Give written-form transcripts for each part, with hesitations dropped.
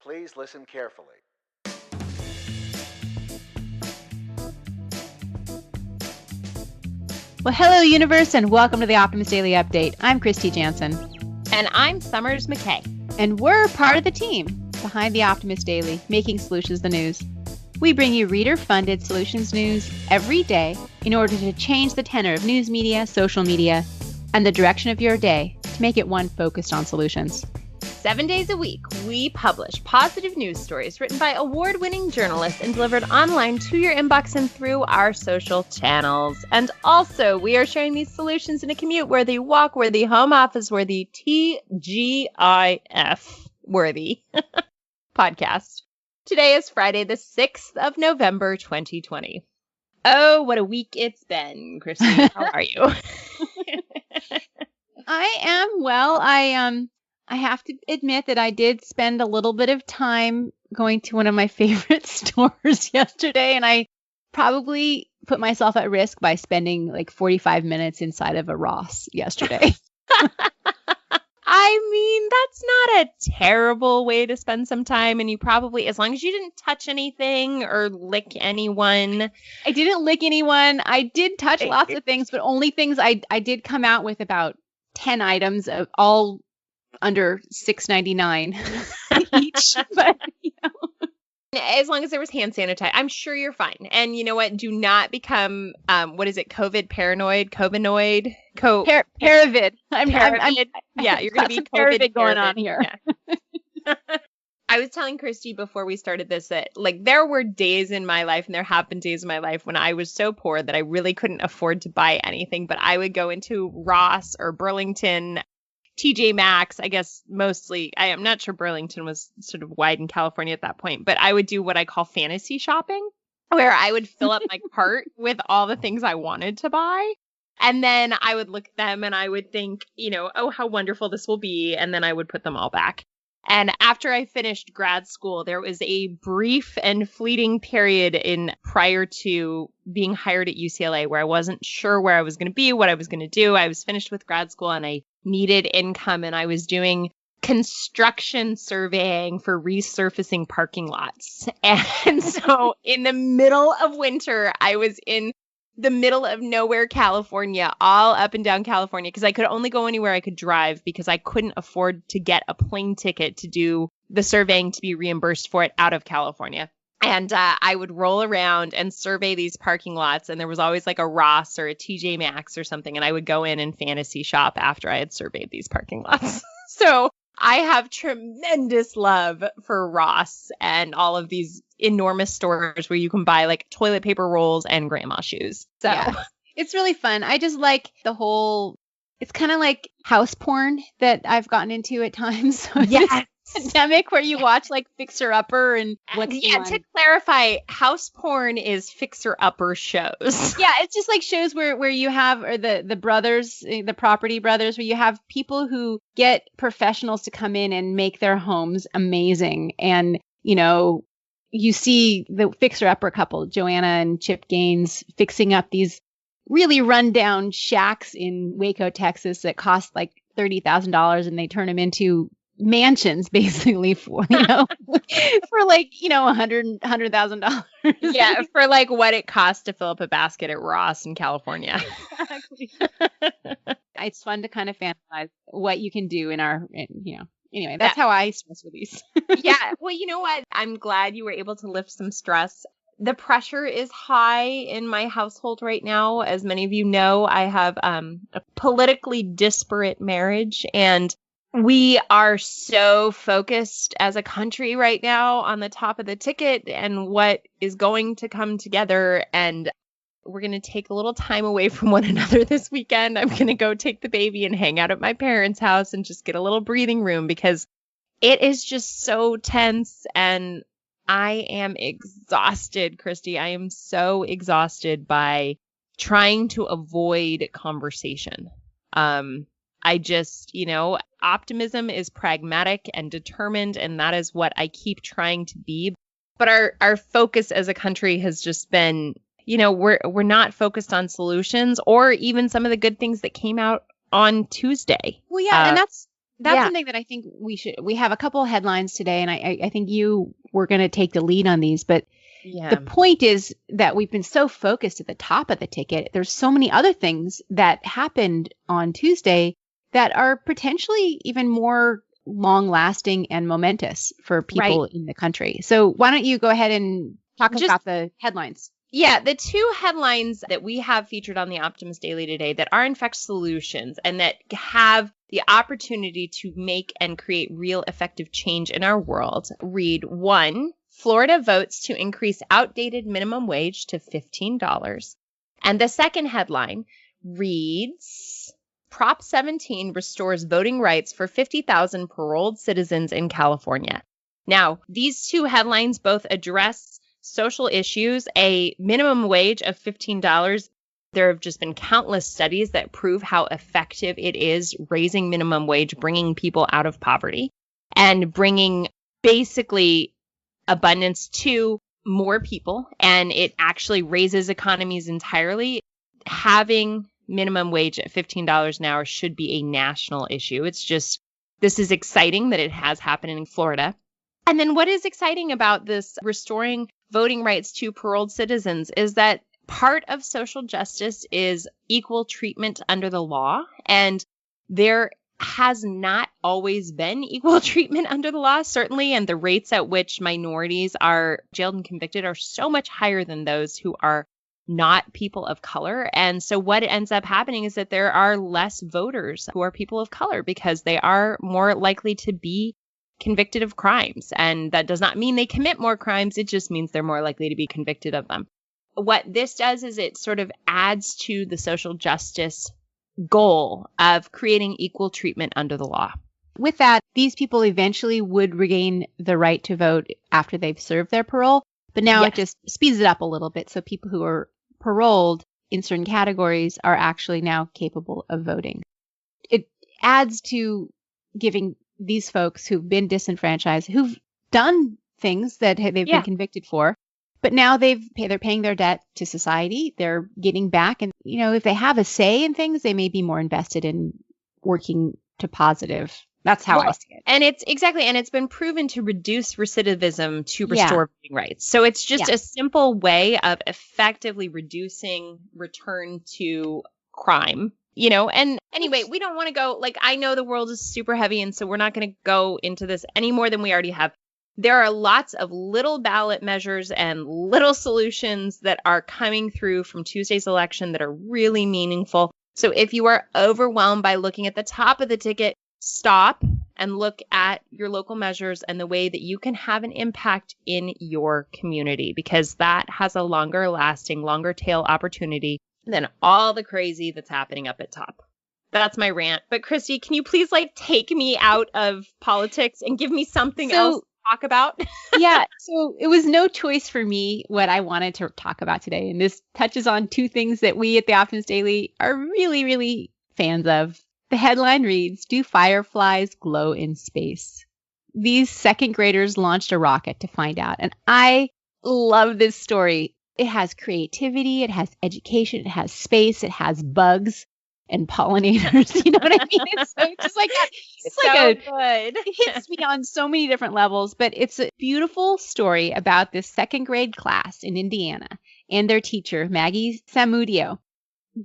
Please listen carefully. Well, hello, universe, and welcome to the Optimist Daily Update. I'm Kristy Jansen. And I'm Summers McKay. And we're part of the team behind the Optimist Daily, making solutions the news. We bring you reader-funded solutions news every day in order to change the tenor of news media, social media, and the direction of your day to make it one focused on solutions. 7 days a week, we publish positive news stories written by award-winning journalists and delivered online to your inbox and through our social channels. And also, we are sharing these solutions in a commute-worthy, walk-worthy, home office-worthy, TGIF-worthy podcast. Today is Friday, the 6th of November, 2020. Oh, what a week it's been, Kristy. How are you? I am well. I have to admit that I did spend a little bit of time going to one of my favorite stores yesterday, and I probably put myself at risk by spending like 45 minutes inside of a Ross yesterday. I mean, that's not a terrible way to spend some time, and you probably, as long as you didn't touch anything or lick anyone. I didn't lick anyone. I did touch lots of things, but only things I did come out with about 10 items of all under $6.99 each. But, you know. As long as there was hand sanitizer, I'm sure you're fine. And you know what? Do not become, what is it? COVID paranoid? COVIDnoid? Paravid. Yeah, you're going to be COVID going on here. Yeah. I was telling Kristy before we started this that, like, there were days in my life, and there have been days in my life when I was so poor that I really couldn't afford to buy anything, but I would go into Ross or Burlington, TJ Maxx, I guess mostly. I am not sure Burlington was sort of wide in California at that point, but I would do what I call fantasy shopping, where I would fill up my cart with all the things I wanted to buy. And then I would look at them and I would think, you know, oh, how wonderful this will be. And then I would put them all back. And after I finished grad school, there was a brief and fleeting period prior to being hired at UCLA where I wasn't sure where I was going to be, what I was going to do. I was finished with grad school and I needed income, and I was doing construction surveying for resurfacing parking lots. And so in the middle of winter, I was in the middle of nowhere, California, all up and down California, because I could only go anywhere I could drive because I couldn't afford to get a plane ticket to do the surveying to be reimbursed for it out of California. And I would roll around and survey these parking lots, and there was always like a Ross or a TJ Maxx or something, and I would go in and fantasy shop after I had surveyed these parking lots. So I have tremendous love for Ross and all of these enormous stores where you can buy like toilet paper rolls and grandma shoes. So yeah, it's really fun. I just like the whole, it's kind of like house porn that I've gotten into at times. So yes. Pandemic where you watch like Fixer Upper and to clarify, house porn is Fixer Upper shows. Yeah, it's just like shows where you have, or the brothers, the property brothers, where you have people who get professionals to come in and make their homes amazing. And, you know, you see the Fixer Upper couple, Joanna and Chip Gaines, fixing up these really rundown shacks in Waco, Texas that cost like $30,000, and they turn them into mansions basically for, you know, for like, you know, $100,000. Yeah, for like what it costs to fill up a basket at Ross in California. Exactly. It's fun to kind of fantasize what you can do you know. Anyway, that's how I stress release. Yeah. Well, you know what? I'm glad you were able to lift some stress. The pressure is high in my household right now. As many of you know, I have a politically disparate marriage, and we are so focused as a country right now on the top of the ticket and what is going to come together. And we're going to take a little time away from one another this weekend. I'm going to go take the baby and hang out at my parents' house and just get a little breathing room because it is just so tense. And I am exhausted, Kristy. I am so exhausted by trying to avoid conversation. I just, you know, optimism is pragmatic and determined, and that is what I keep trying to be. But our focus as a country has just been, you know, we're not focused on solutions or even some of the good things that came out on Tuesday. Well, yeah, and That's something that I think we have a couple of headlines today, and I think you were going to take the lead on these, but the point is that we've been so focused at the top of the ticket. There's so many other things that happened on Tuesday that are potentially even more long-lasting and momentous for people in the country. So why don't you go ahead and talk about the headlines? Yeah, the two headlines that we have featured on the Optimist Daily today that are in fact solutions and that have the opportunity to make and create real effective change in our world read: 1, Florida votes to increase outdated minimum wage to $15. And the second headline reads: Prop 17 restores voting rights for 50,000 paroled citizens in California. Now, these two headlines both address social issues. A minimum wage of $15. There have just been countless studies that prove how effective it is raising minimum wage, bringing people out of poverty and bringing basically abundance to more people. And it actually raises economies entirely. Having minimum wage at $15 an hour should be a national issue. It's just, this is exciting that it has happened in Florida. And then what is exciting about this restoring voting rights to paroled citizens is that part of social justice is equal treatment under the law. And there has not always been equal treatment under the law, certainly. And the rates at which minorities are jailed and convicted are so much higher than those who are not people of color. And so what ends up happening is that there are less voters who are people of color because they are more likely to be convicted of crimes. And that does not mean they commit more crimes. It just means they're more likely to be convicted of them. What this does is it sort of adds to the social justice goal of creating equal treatment under the law. With that, these people eventually would regain the right to vote after they've served their parole. But now it just speeds it up a little bit. So people who are paroled in certain categories are actually now capable of voting. It adds to giving these folks who've been disenfranchised, who've done things that they've been convicted for, but now they're paying their debt to society. They're getting back. And, if they have a say in things, they may be more invested in working to positive. That's how I see it. And it's been proven to reduce recidivism to restore voting rights. So it's just a simple way of effectively reducing return to crime. And anyway, we don't want to go, I know the world is super heavy, and so we're not going to go into this any more than we already have. There are lots of little ballot measures and little solutions that are coming through from Tuesday's election that are really meaningful. So if you are overwhelmed by looking at the top of the ticket, stop and look at your local measures and the way that you can have an impact in your community, because that has a longer lasting, longer tail opportunity than all the crazy that's happening up at top. That's my rant. But Kristy, can you please take me out of politics and give me something else to talk about? Yeah. So it was no choice for me what I wanted to talk about today. And this touches on two things that we at the Optimist Daily are really, really fans of. The headline reads, "Do fireflies glow in space?" These second graders launched a rocket to find out. And I love this story. It has creativity, it has education, it has space, it has bugs and pollinators. You know what I mean? It's just like that. It's so good. It hits me on so many different levels, but it's a beautiful story about this second grade class in Indiana and their teacher, Maggie Samudio.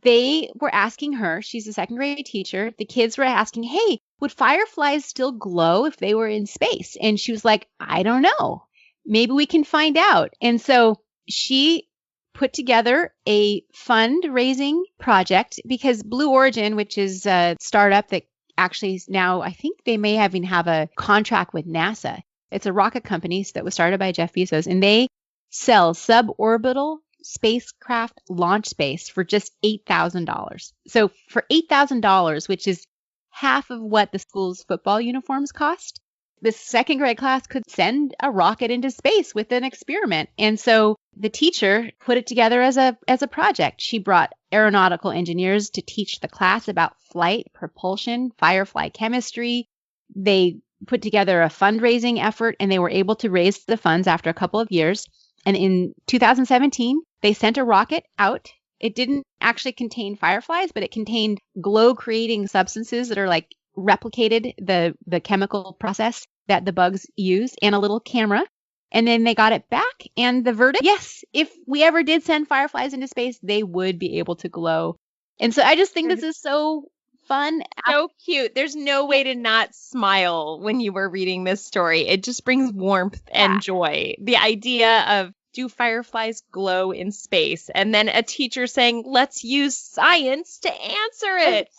They were asking her, she's a second grade teacher, the kids were asking, hey, would fireflies still glow if they were in space? And she was like, I don't know. Maybe we can find out. And so she put together a fundraising project because Blue Origin, which is a startup that actually is now, I think they may even have a contract with NASA. It's a rocket company that was started by Jeff Bezos, and they sell suborbital spacecraft launch space for just $8,000. So for $8,000, which is half of what the school's football uniforms cost, this second grade class could send a rocket into space with an experiment. And so the teacher put it together as a project. She brought aeronautical engineers to teach the class about flight, propulsion, firefly chemistry. They put together a fundraising effort, and they were able to raise the funds after a couple of years. And in 2017, they sent a rocket out. It didn't actually contain fireflies, but it contained glow-creating substances that are replicated the chemical process that the bugs use and a little camera. And then they got it back. And the verdict, yes, if we ever did send fireflies into space, they would be able to glow. And so I just think this is so fun. So cute. There's no way to not smile when you were reading this story. It just brings warmth and joy. The idea of, do fireflies glow in space? And then a teacher saying, let's use science to answer it.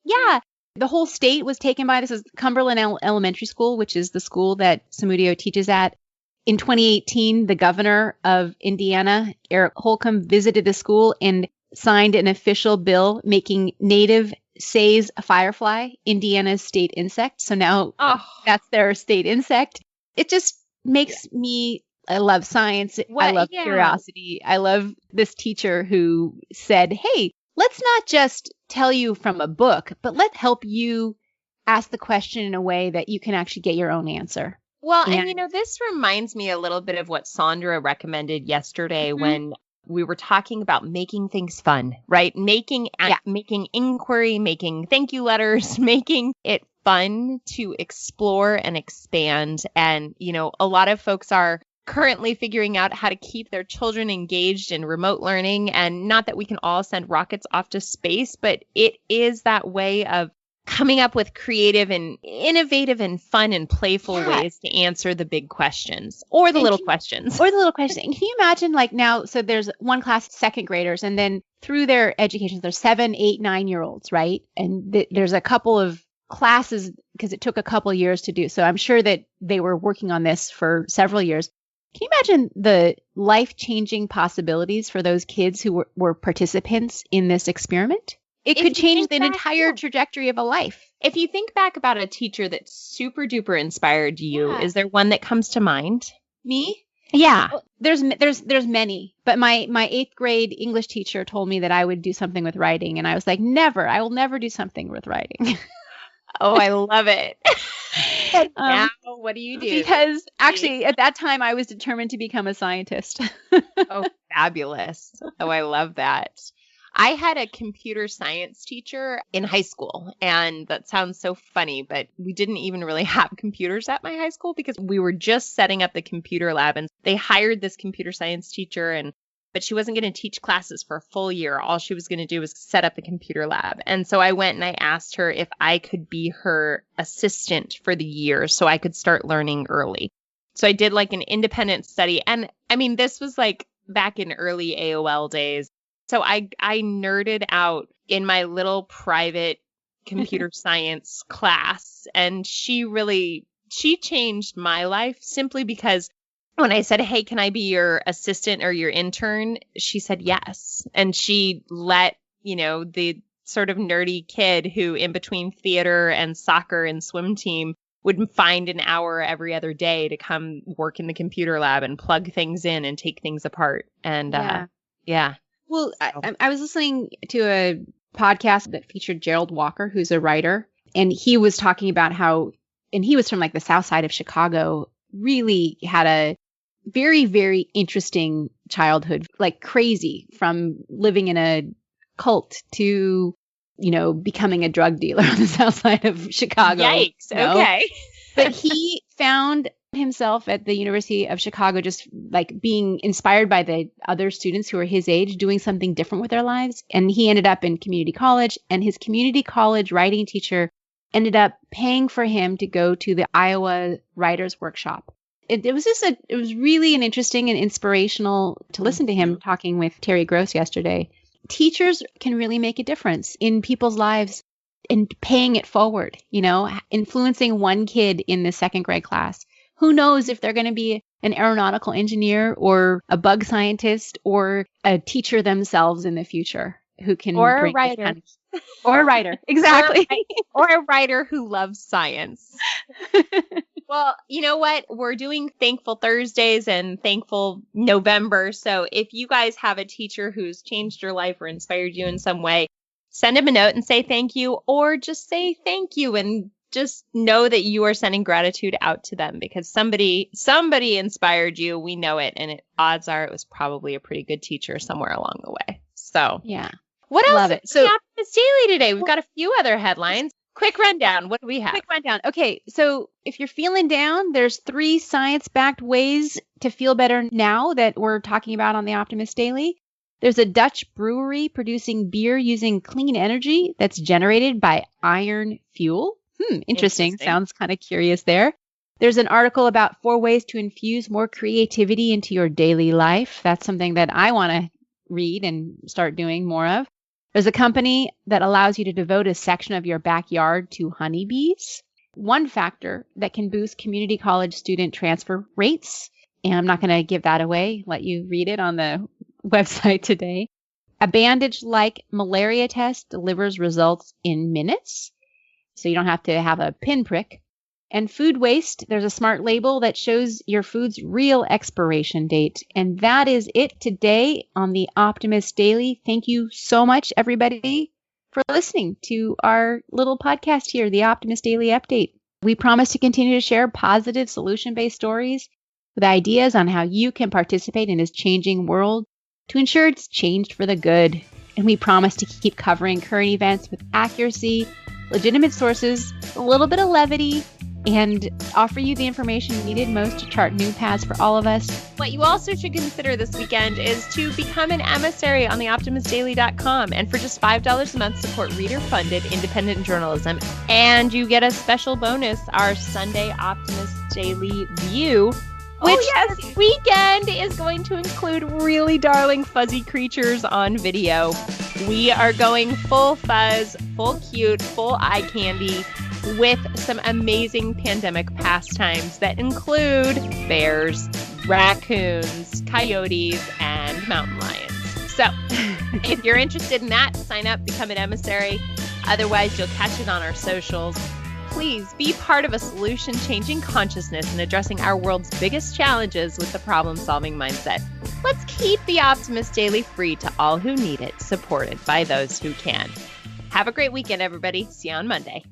Yeah. The whole state was taken by this. Is Cumberland Elementary School, which is the school that Samudio teaches at. In 2018, the governor of Indiana, Eric Holcomb, visited the school and signed an official bill making native Say's firefly Indiana's state insect. So now that's their state insect. It just makes me, I love science. I love curiosity. I love this teacher who said, hey, let's not just tell you from a book, but let's help you ask the question in a way that you can actually get your own answer. Well, and this reminds me a little bit of what Sandra recommended yesterday when we were talking about making things fun, right? Making inquiry, making thank you letters, making it fun to explore and expand. And, a lot of folks are currently figuring out how to keep their children engaged in remote learning. And not that we can all send rockets off to space, but it is that way of coming up with creative and innovative and fun and playful ways to answer the big questions or the little questions. Or the little questions. And can you imagine now, so there's one class, second graders, and then through their education, there's 7, 8, 9-year-olds, right? And there's a couple of classes because it took a couple of years to do. So I'm sure that they were working on this for several years. Can you imagine the life-changing possibilities for those kids who were participants in this experiment? It could change the entire trajectory of a life. If you think back about a teacher that super duper inspired you, is there one that comes to mind? Me? Yeah. There's many. But my 8th grade English teacher told me that I would do something with writing. And I was like, never. I will never do something with writing. Oh, I love it. Now, what do you do? Because actually, at that time, I was determined to become a scientist. Oh, fabulous. Oh, I love that. I had a computer science teacher in high school, and that sounds so funny, but we didn't even really have computers at my high school because we were just setting up the computer lab, and they hired this computer science teacher, but she wasn't going to teach classes for a full year. All she was going to do was set up the computer lab. And so I went and I asked her if I could be her assistant for the year so I could start learning early. So I did like an independent study. And I mean, this was like back in early AOL days. So I nerded out in my little private computer science class. And she changed my life simply because when I said, hey, can I be your assistant or your intern? She said yes. And she let, the sort of nerdy kid who in between theater and soccer and swim team would find an hour every other day to come work in the computer lab and plug things in and take things apart. And yeah. Well, I was listening to a podcast that featured Gerald Walker, who's a writer, and he was talking about and he was from like the south side of Chicago, really had a very, very interesting childhood, like crazy, from living in a cult to, becoming a drug dealer on the south side of Chicago. Yikes. Okay. But he found himself at the University of Chicago just like being inspired by the other students who were his age doing something different with their lives. And he ended up in community college, and his community college writing teacher ended up paying for him to go to the Iowa Writers Workshop. It was really an interesting and inspirational to listen to him talking with Terry Gross yesterday. Teachers can really make a difference in people's lives and paying it forward, influencing one kid in the second grade class. Who knows if they're going to be an aeronautical engineer or a bug scientist or a teacher themselves in the future who can or a writer. Or a writer. Exactly. Or a writer who loves science. Well, you know what? We're doing Thankful Thursdays and Thankful November. So if you guys have a teacher who's changed your life or inspired you in some way, send them a note and say thank you, or just say thank you and just know that you are sending gratitude out to them because somebody inspired you. We know it. And odds are it was probably a pretty good teacher somewhere along the way. So yeah. What else Love it. is Optimist Daily today? We've got a few other headlines. Quick rundown. What do we have? Quick rundown. Okay, so if you're feeling down, there's 3 science-backed ways to feel better now that we're talking about on the Optimist Daily. There's a Dutch brewery producing beer using clean energy that's generated by iron fuel. Interesting. Sounds kind of curious there. There's an article about 4 ways to infuse more creativity into your daily life. That's something that I want to read and start doing more of. There's a company that allows you to devote a section of your backyard to honeybees. One factor that can boost community college student transfer rates. And I'm not going to give that away, let you read it on the website today. A bandage-like malaria test delivers results in minutes, so you don't have to have a pinprick. And food waste, there's a smart label that shows your food's real expiration date. And that is it today on the Optimist Daily. Thank you so much, everybody, for listening to our little podcast here, the Optimist Daily Update. We promise to continue to share positive solution-based stories with ideas on how you can participate in this changing world to ensure it's changed for the good. And we promise to keep covering current events with accuracy, legitimate sources, a little bit of levity, and offer you the information needed most to chart new paths for all of us. What you also should consider this weekend is to become an emissary on the optimistdaily.com. And for just $5 a month, support reader-funded independent journalism. And you get a special bonus, our Sunday Optimist Daily View, which this weekend is going to include really darling fuzzy creatures on video. We are going full fuzz, full cute, full eye candy, with some amazing pandemic pastimes that include bears, raccoons, coyotes, and mountain lions. So if you're interested in that, sign up, become an emissary. Otherwise, you'll catch it on our socials. Please be part of a solution-changing consciousness in addressing our world's biggest challenges with the problem-solving mindset. Let's keep the Optimist Daily free to all who need it, supported by those who can. Have a great weekend, everybody. See you on Monday.